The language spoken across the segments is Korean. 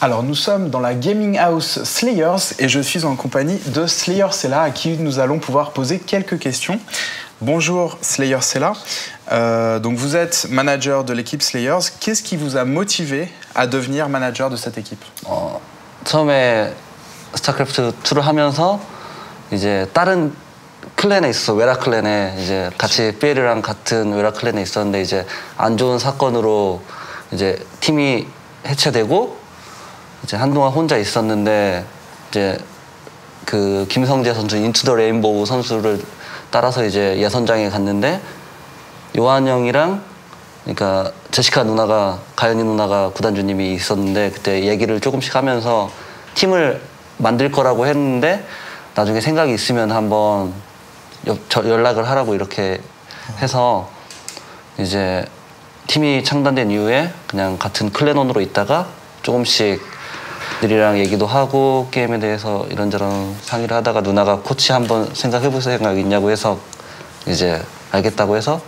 Alors nous sommes dans la gaming house Slayers et je suis en compagnie de Slayer Sela à qui nous allons pouvoir poser quelques questions. Bonjour Slayer Sela, donc vous êtes manager de l'équipe Slayers. Qu'est-ce qui vous a motivé à devenir manager de cette équipe? 처음에 스타크래프트 2를 하면서 이제 다른 클랜에 있었어. 웨라 클랜에 이제 같이 BL이랑 같은 웨라 클랜에 있었는데 이제 안 좋은 사건으로 이제 팀이 해체되고 이제 한동안 혼자 있었는데 이제 그 김성재 선수 인투 더 레인보우 선수를 따라서 이제 예선장에 갔는데 요한 형이랑 그러니까 제시카 누나가 가연이 누나가 구단주님이 있었는데 그때 얘기를 조금씩 하면서 팀을 만들 거라고 했는데 나중에 생각이 있으면 한번 연락을 하라고 이렇게 해서 이제 팀이 창단된 이후에 그냥 같은 클랜원으로 있다가 조금씩 들이랑 얘기도 하고 게임에 대해서 이런저런 상의를 하다가 누나가 코치 한번 생각해볼 생각 있냐고 해서 이제 알겠다고 해서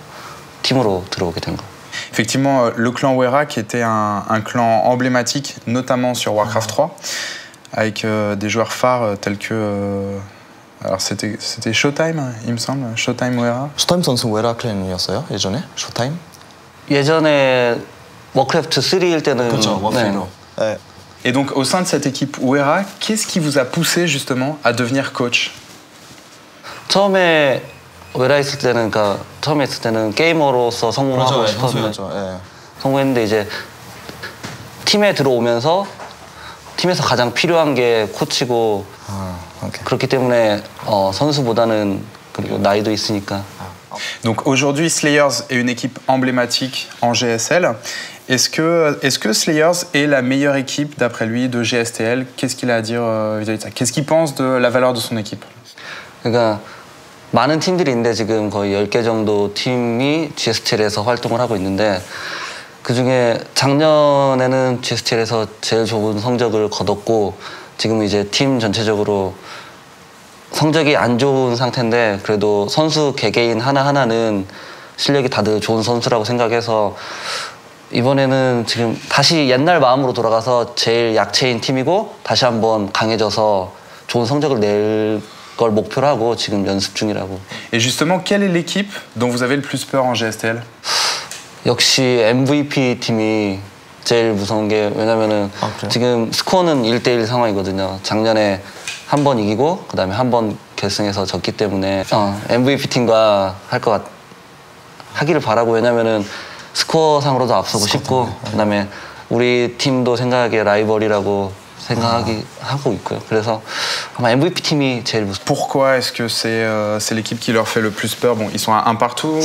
팀으로 들어오게 된 거. Effectivement, le clan Wera qui était un clan emblématique, notamment sur Warcraft 3, avec des joueurs phares tels que alors c'était Showtime, il me semble, Showtime Wera. 쇼타임 선수 웨라 클랜이었어요 예전에? 쇼타임? 예전에 워크래프트 3일 때는 그렇죠, 워크래프트로. 네. Et donc au sein de cette équipe Wera, qu'est-ce qui vous a poussé justement à devenir coach? 처음에 웨라 있을 때는 그러니까 처음에 있을 때는 게이머로서 성공하고 싶었는데 성공했는데 이제 팀에 들어오면서 팀에서 가장 필요한 게 코치고 그렇기 때문에 선수보다는 그리고 나이도 있으니까. Donc aujourd'hui Slayers est une équipe emblématique en GSL. Est-ce que Slayers est la meilleure équipe d'après lui de GSTL? Qu'est-ce qu'il a à dire vis-à-vis de ça? Qu'est-ce qu'il pense de la valeur de son équipe? 그러니까 많은 팀들이 있는데 지금 거의 10개 정도 팀이 GSTL에서 활동을 하고 있는데 그중에 작년에는 GSTL에서 제일 좋은 성적을 거뒀고 지금은 이제 팀 전체적으로 성적이 안 좋은 상태인데 그래도 선수 개개인 하나하나는 실력이 다들 좋은 선수라고 생각해서 이번에는 지금 다시 옛날 마음으로 돌아가서 제일 약체인 팀이고 다시 한번 강해져서 좋은 성적을 낼 걸 목표로 하고 지금 연습 중이라고. Et justement, quelle est l'équipe dont vous avez le plus peur en GSTL? 역시 MVP 팀이 제일 무서운 게 왜냐면은 지금 스코어는 1대1 상황이거든요. 작년에 한 번 이기고 그다음에 한 번 결승에서 졌기 때문에 MVP 팀과 하기를 바라고 왜냐면은 스코어상으로도 앞서고 싶고 그다음에 우리 팀도 생각하기에 라이벌이라고 하고 있고요. 그래서 아마 MVP 팀이 제일 무섭고. Pourquoi est-ce que c'est l'équipe qui leur fait le plus peur? Bon, ils sont un partout,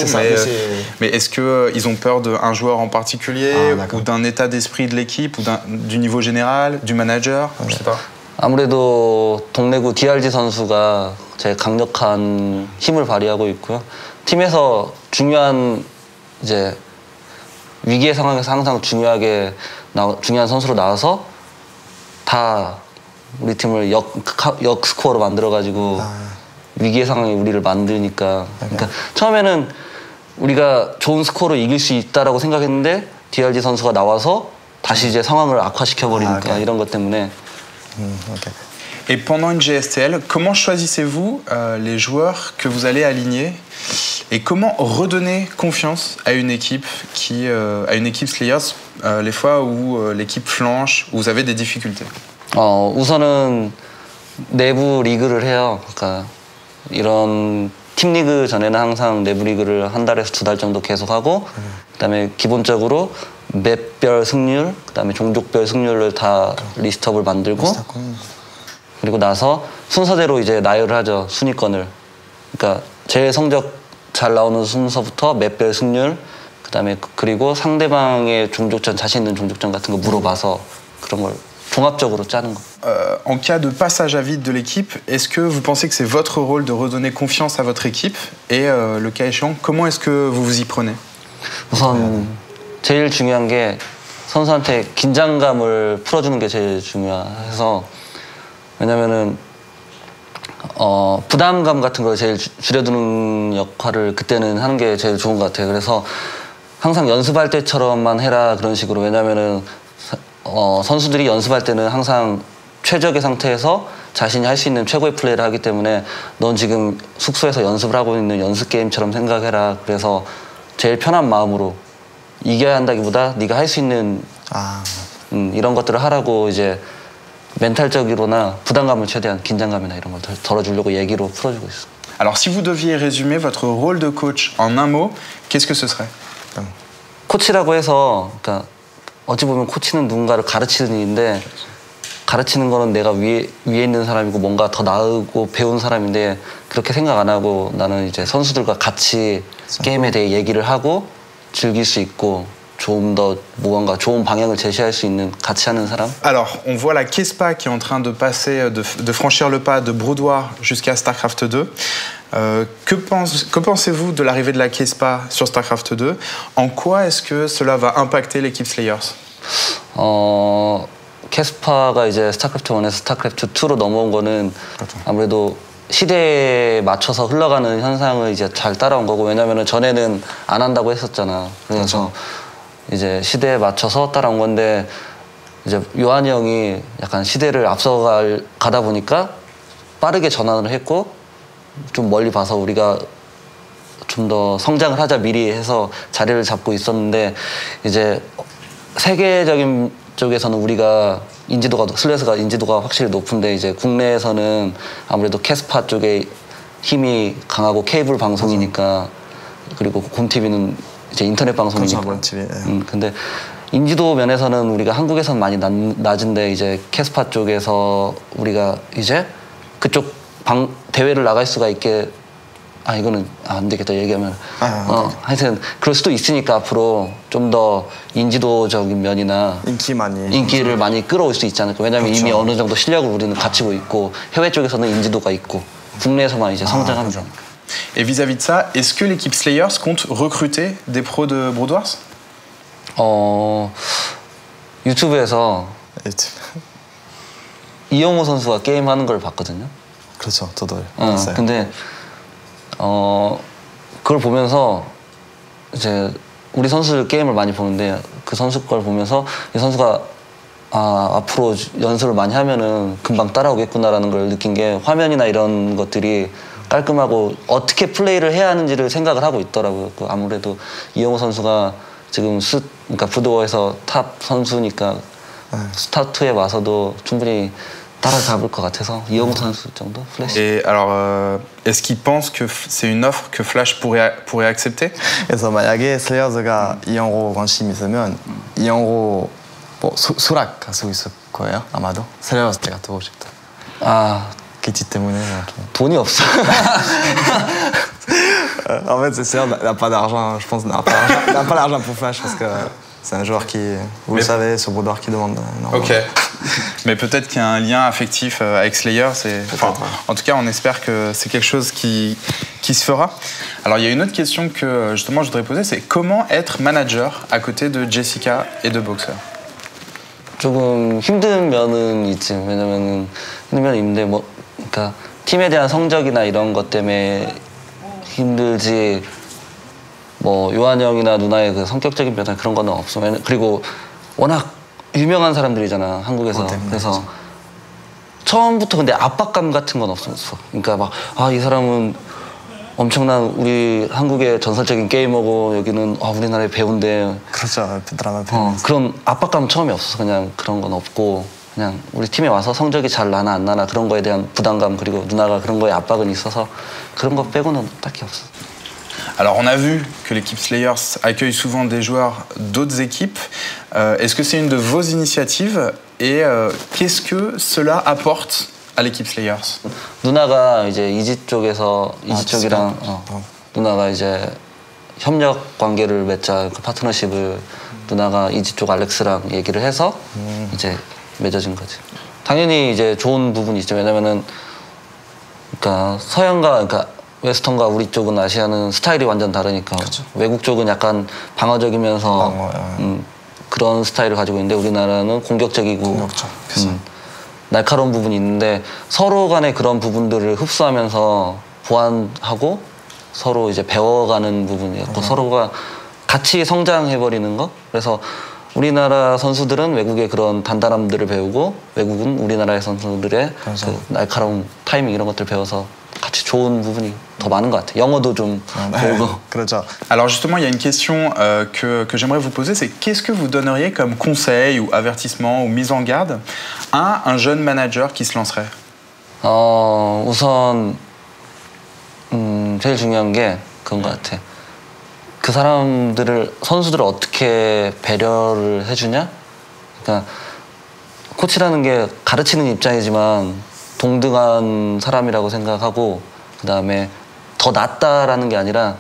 mais est-ce qu'ils ont peur d'un joueur en particulier ou d'un état d'esprit de l'équipe ou du niveau général, du manager? Je sais pas. 아무래도 동래구 DRG 선수가 제일 강력한 힘을 발휘하고 있고요. 팀에서 중요한 이제 위기의 상황에서 항상 중요한 선수로 나와서 다 우리 팀을 역 스코어로 만들어가지고 위기의 상황에 우리를 만드니까 그러니까 처음에는 우리가 좋은 스코어로 이길 수 있다라고 생각했는데 DRG 선수가 나와서 다시 이제 상황을 악화시켜버리니까 이런 것 때문에. Et pendant une GSTL, comment choisissez-vous les joueurs que vous allez aligner et comment redonner confiance à une équipe Slayers les fois où l'équipe flanche, où vous avez des difficultés? 우선은 내부 리그를 해요. 그러니까 이런 팀 리그 전에는 항상 내부 리그를 한 달에서 2달 정도 계속하고 그다음에 기본적으로 맵별 승률, 그다음에 종족별 승률을 다 리스트업을 만들고 그리고 나서 순서대로 이제 나열을 하죠. 순위권을. 그러니까 제일 성적 잘 나오는 순서부터 맵별 승률, 그다음에 그리고 상대방의 종족전 자신 있는 종족전 같은 거 물어봐서 그런 걸 종합적으로 짜는 거. En cas de passage à vide de l'équipe, est-ce que vous pensez que c'est votre rôle de redonner confiance à votre équipe et le cas échéant, comment est-ce que vous vous y prenez? 우선 제일 중요한 게 선수한테 긴장감을 풀어주는 게 제일 중요해서 왜냐면은 부담감 같은 걸 제일 줄여두는 역할을 그때는 하는 게 제일 좋은 것 같아요. 그래서 항상 연습할 때처럼만 해라 그런 식으로 왜냐면은 선수들이 연습할 때는 항상 최적의 상태에서 자신이 할 수 있는 최고의 플레이를 하기 때문에 넌 지금 숙소에서 연습을 하고 있는 연습 게임처럼 생각해라. 그래서 제일 편한 마음으로 이겨야 한다기보다 네가 할 수 있는 이런 것들을 하라고 이제 멘탈적으로나 부담감을 최대한 긴장감이나 이런 걸 덜어주려고 얘기로 풀어주고 있어. Alors si vous deviez résumer votre rôle de coach en un mot, qu'est-ce que ce serait? 코치라고 해서 그러니까 어찌 보면 코치는 누군가를 가르치는 일인데 가르치는 거는 내가 위에 있는 사람이고 뭔가 더 나으고 배운 사람인데 그렇게 생각 안 하고 나는 이제 선수들과 같이 게임에 대해 얘기를 하고 즐길 수 있고 좀 더 무언가 좋은 방향을 제시할 수 있는 같이 하는 사람. Alors, on voit la Kespa qui est en train de passer, de franchir le pas de Broudoir jusqu'à StarCraft 2. Que pensez-vous de l'arrivée de la Kespa sur StarCraft 2? En quoi est-ce que cela va impacter l'équipe Slayers? 캐스파가 이제 스타크래프트 1에서 스타크래프트 2로 넘어온 거는 아무래도 시대에 맞춰서 흘러가는 현상을 이제 잘 따라온 거고 왜냐면은 전에는 안 한다고 했었잖아. 그래서 이제 시대에 맞춰서 따라온 건데 이제 요한이 형이 약간 시대를 가다 보니까 빠르게 전환을 했고 좀 멀리 봐서 우리가 좀 더 성장을 하자 미리 해서 자리를 잡고 있었는데 이제 세계적인 쪽에서는 우리가 슬레이어스가 인지도가 확실히 높은데 이제 국내에서는 아무래도 캐스파 쪽에 힘이 강하고 케이블 방송이니까 그리고 곰TV는 이제 인터넷 방송이니까. 근데 인지도 면에서는 우리가 한국에서는 많이 낮은데 이제 캐스파 쪽에서 우리가 이제 그쪽 대회를 나갈 수가 있게 이거는 안 되겠다 얘기하면 하여튼 그럴 수도 있으니까 앞으로 좀 더 인지도적인 면이나 인기를 많이 끌어올 수 있지 않을까. 왜냐면 이미 어느 정도 실력을 우리는 갖추고 있고 해외 쪽에서는 인지도가 있고 국내에서만 이제 성장하면 되니까. Et vis-à-vis de ça, est-ce que l'équipe Slayers compte recruter des pros de Broudoirs? 유튜브에서 이영호 선수가 게임하는 걸 봤거든요. 그렇죠, 저도요. 근데 그걸 보면서 이제 우리 선수들 게임을 많이 보는데 그 선수 걸 보면서 이 선수가 앞으로 연습을 많이 하면은 금방 따라오겠구나라는 걸 느낀 게 화면이나 이런 것들이 깔끔하고 어떻게 플레이를 해야 하는지를 생각을 하고 있더라고요. 아무래도 이영호 선수가 지금 그러니까 부도어에서 탑 선수니까 스타2에 와서도 충분히 따라잡을 것 같아서 이영호 선수 정도 플래시. Et alors, est-ce qu'il pense que c'est une offre que Flash pourrait accepter? 그래서 만약에 슬레이어스가 이영호 관심 있으면 이영호 수락 가지고 있을 거예요 아마도. 슬레이어스 때가 두고 싶다. 기치 때문에 돈이 없어. En fait, c'est sûr, n'a pas d'argent, je pense, n'a pas l'argent pour Flash parce que c'est un joueur qui, vous le savez, sur Broudoir qui demande énormément. Ok. Mais peut-être qu'il y a un lien affectif avec Slayer. En tout cas, on espère que c'est quelque chose qui se fera. Alors, il y a une autre question que justement je voudrais poser, c'est comment être manager à côté de Jessica et de Boxer? 조금 힘든 면은 있지. 왜냐면은 힘든 면은 있는데 그러니까 팀에 대한 성적이나 이런 것 때문에 힘들지. 요한 형이나 누나의 그 성격적인 변화 그런 거는 없어. 그리고 워낙 유명한 사람들이잖아 한국에서. 그래서 처음부터 근데 압박감 같은 건 없었어. 그러니까 이 사람은 엄청난 우리 한국의 전설적인 게이머고 여기는 우리나라의 배우인데. 그렇죠. 드라마 그런 압박감 처음에 없었어. 그냥 그런 건 없고 그냥 우리 팀에 와서 성적이 잘 나나 안 나나 그런 거에 대한 부담감 그리고 누나가 그런 거에 압박은 있어서 그런 거 빼고는 딱히 없어. Alors, on a vu que l'équipe Slayers accueille souvent des joueurs d'autres équipes. Est-ce que c'est une de vos initiatives et qu'est-ce que cela apporte à l'équipe Slayers? 누나가 이제 이지 쪽이랑 누나가 이제 협력 관계를 맺자 그 파트너십을 누나가 이지 쪽 알렉스랑 얘기를 해서 이제 맺어진 거지. 당연히 이제 좋은 부분이 있죠. 왜냐면은 그러니까 서양과 그러니까 웨스턴과 우리 쪽은 아시아는 스타일이 완전 다르니까 그쵸. 외국 쪽은 약간 방어적이면서 그런 스타일을 가지고 있는데 우리나라는 공격적이고 날카로운 부분이 있는데 서로 간에 그런 부분들을 흡수하면서 보완하고 서로 이제 배워가는 부분이었고 서로가 같이 성장해버리는 거. 그래서 우리나라 선수들은 외국의 그런 단단함들을 배우고 외국은 우리나라의 선수들의 그 날카로운 타이밍 이런 것들을 배워서 같이 좋은 부분이 더 많은 것 같아요. 영어도 좀 배우고. 그렇죠. Alors justement, il y a une question que j'aimerais vous poser, c'est qu'est-ce que vous donneriez comme conseil ou avertissement ou mise en garde à un jeune manager qui se lancerait? 우선 제일 중요한 게 그런 것 같아. 그 사람들을 선수들을 어떻게 배려를 해주냐? 그러니까 코치라는 게 가르치는 입장이지만 동등한 사람이라고 생각하고 그 다음에 더 낫다라는 게 아니라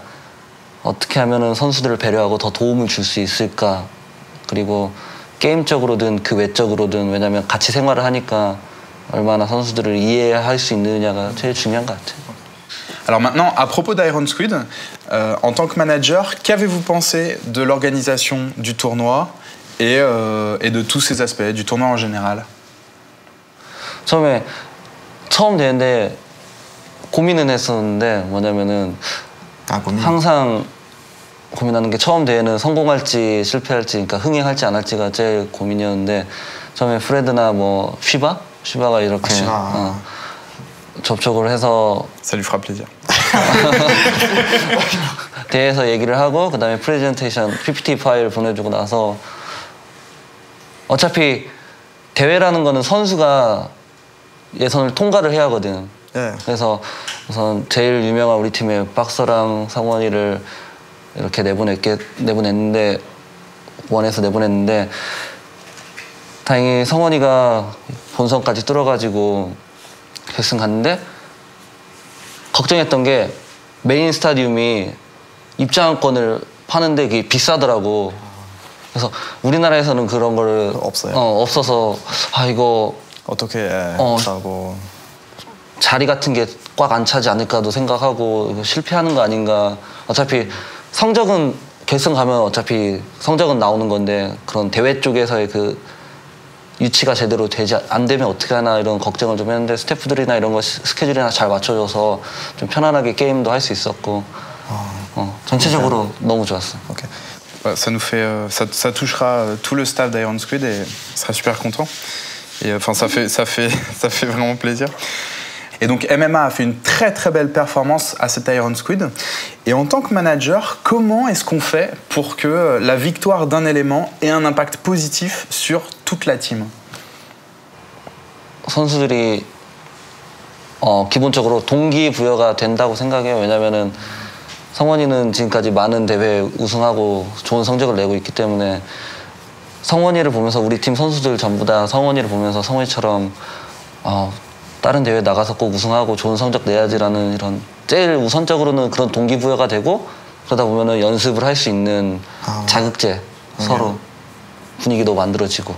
어떻게 하면은 선수들을 배려하고 더 도움을 줄 수 있을까? 그리고 게임적으로든 그 외적으로든 왜냐면 같이 생활을 하니까 얼마나 선수들을 이해할 수 있느냐가 제일 중요한 것 같아요. Alors maintenant, à propos d'Iron Squid, en tant que manager, qu'avez-vous pensé de l'organisation du tournoi et de tous ces aspects, du tournoi en général? 처음 되는데 고민은 했었는데 뭐냐면은 항상 고민하는 게 처음 대회는 성공할지 실패할지 그러니까 흥행할지 안 할지가 제일 고민이었는데 처음에 프레드나 뭐 휘바가 이렇게 접촉을 해서 Ça lui fera plaisir. 대회에서 얘기를 하고 그다음에 프레젠테이션 PPT 파일을 보내주고 나서 어차피 대회라는 거는 선수가 예선을 통과를 해야 하거든. 네. 그래서 우선 제일 유명한 우리 팀의 박서랑 상원이를 이렇게 내보냈는데 원에서 내보냈는데 다행히 성원이가 본선까지 뚫어가지고 결승 갔는데 걱정했던 게 메인 스타디움이 입장권을 파는데 그게 비싸더라고. 그래서 우리나라에서는 그런 거를 없어요. 없어서 이거 어떻게 싸고 자리 같은 게 꽉 안 차지 않을까도 생각하고 이거 실패하는 거 아닌가. 어차피 성적은 결승 가면 어차피 성적은 나오는 건데 그런 대회 쪽에서의 그 유치가 제대로 되지 안 되면 어떻게 하나 이런 걱정을 좀 했는데 스태프들이나 이런 거 스케줄이나 잘 맞춰줘서 좀 편안하게 게임도 할 수 있었고 전체적으로 너무 좋았어. Okay. Ça nous fait, ça touchera tout le staff d'Iron Squid et on sera super content. Et enfin, ça fait vraiment plaisir. Et donc MMA a fait une très très belle performance à cet Iron Squid. Et en tant que manager, comment est-ce qu'on fait pour que la victoire d'un élément ait un impact positif sur toute la team? 선수들이 기본적으로 동기부여가 된다고 생각해요. 왜냐면은 성원이는 지금까지 많은 대회 우승하고 좋은 성적을 내고 있기 때문에 성원이를 보면서 우리 팀 선수들 전부 다 성원이를 보면서 성원이처럼 다른 대회 나가서 꼭 우승하고 좋은 성적 내야지라는 이런 제일 우선적으로는 그런 동기부여가 되고 그러다 보면은 연습을 할 수 있는 자극제 서로 분위기도 만들어지고.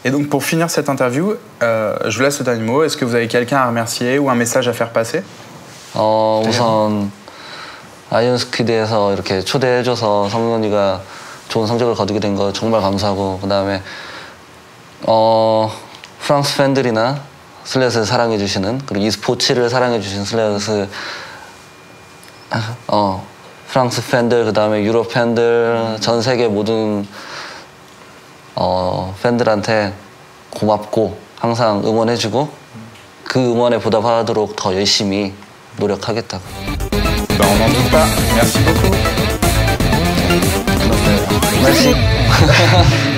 Et donc pour finir cette interview, je vous laisse le dernier mot. Est-ce que vous avez quelqu'un à remercier ou un message à faire passer? 우선 아이언 스퀴드에서 이렇게 초대해줘서 성원이가 좋은 성적을 거두게 된 거 정말 감사하고 그다음에 프랑스 팬들이나 슬랫을 사랑해주시는 그리고 e스포츠를 사랑해주시는 슬랫을 프랑스 팬들 그다음에 유럽 팬들 전 세계 모든 팬들한테 고맙고 항상 응원해주고 그 응원에 보답하도록 더 열심히 노력하겠다고. On n'en doute pas. Merci beaucoup. Merci.